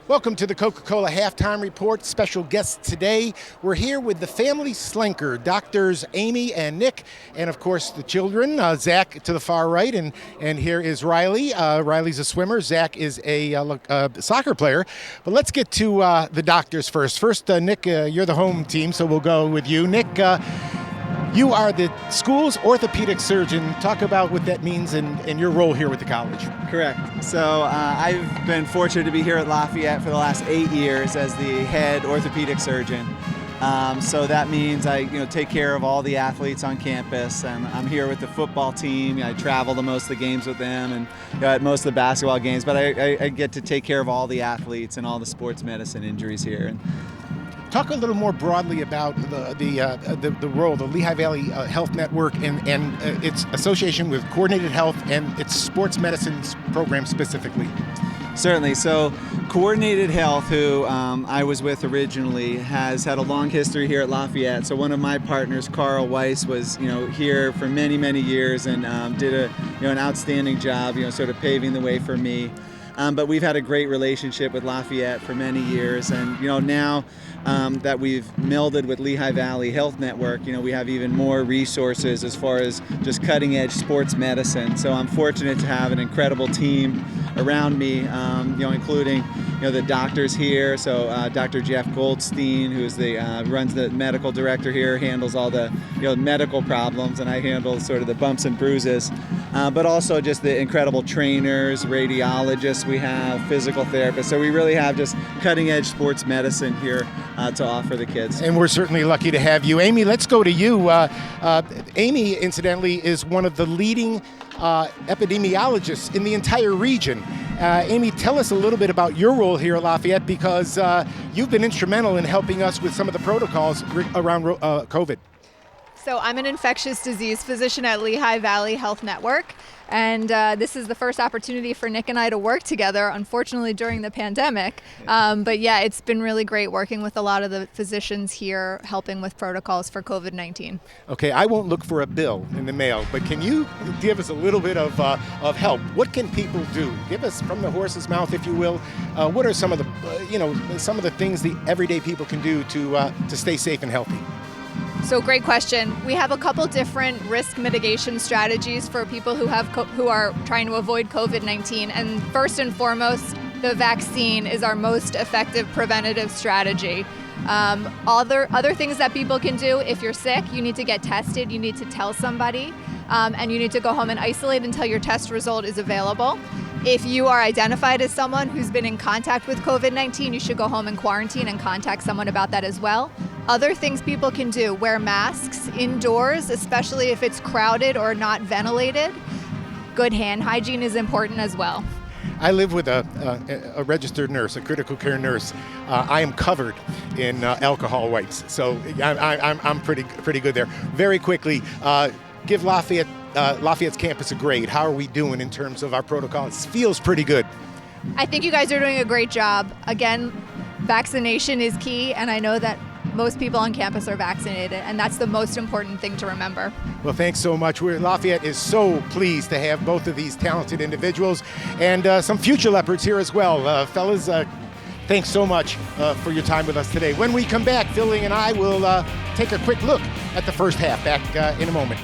Welcome to the Coca-Cola Halftime Report. Special guests today. We're here with the family Slenker, doctors Amy and Nick, and of course the children, Zach to the far right, and here is Riley. Riley's a swimmer. Zach is a soccer player. But let's get to the doctors first. First, Nick, you're the home team, so we'll go with you. Nick, you are the school's orthopedic surgeon. Talk about what that means and your role here with the college. Correct. So I've been fortunate to be here at Lafayette for the last 8 years as the head orthopedic surgeon. So that means I take care of all the athletes on campus, and I'm here with the football team. I travel to most of the games with them and at most of the basketball games, but I get to take care of all the athletes and all the sports medicine injuries here. Talk a little more broadly about the role, the Lehigh Valley Health Network and its association with Coordinated Health and its sports medicine program specifically. Certainly. So Coordinated Health, who I was with originally, has had a long history here at Lafayette. So one of my partners, Carl Weiss, was here for many, many years and did an outstanding job, sort of paving the way for me. But we've had a great relationship with Lafayette for many years, and now that we've melded with Lehigh Valley Health Network, we have even more resources as far as just cutting-edge sports medicine. So I'm fortunate to have an incredible team around me, including the doctors here. So Dr. Jeff Goldstein, who's runs the medical director here, handles all the medical problems, and I handle sort of the bumps and bruises. But also just the incredible trainers, radiologists we have, physical therapists. So we really have just cutting-edge sports medicine here to offer the kids. And we're certainly lucky to have you. Amy, let's go to you. Amy, incidentally, is one of the leading epidemiologists in the entire region. Amy, tell us a little bit about your role here at Lafayette, because you've been instrumental in helping us with some of the protocols around COVID. So I'm an infectious disease physician at Lehigh Valley Health Network, and this is the first opportunity for Nick and I to work together, unfortunately during the pandemic. But yeah, it's been really great working with a lot of the physicians here, helping with protocols for COVID-19. Okay, I won't look for a bill in the mail, but can you give us a little bit of help? What can people do? Give us from the horse's mouth, if you will. What are some of the, some of the things the everyday people can do to stay safe and healthy? So great question. We have a couple different risk mitigation strategies for people who are trying to avoid COVID-19. And first and foremost, the vaccine is our most effective preventative strategy. Other things that people can do: if you're sick, you need to get tested, you need to tell somebody, and you need to go home and isolate until your test result is available. If you are identified as someone who's been in contact with COVID-19, you should go home and quarantine and contact someone about that as well. Other things people can do: wear masks indoors, especially if it's crowded or not ventilated. Good hand hygiene is important as well. I live with a registered nurse, a critical care nurse. I am covered in alcohol wipes, so I'm pretty good there. Very quickly, give Lafayette's campus a grade. How are we doing in terms of our protocols? It feels pretty good. I think you guys are doing a great job. Again, vaccination is key, and I know that most people on campus are vaccinated, and that's the most important thing to remember. Well, thanks so much. Lafayette is so pleased to have both of these talented individuals and some future leopards here as well. Fellas, thanks so much for your time with us today. When we come back, Philly and I will take a quick look at the first half. Back in a moment.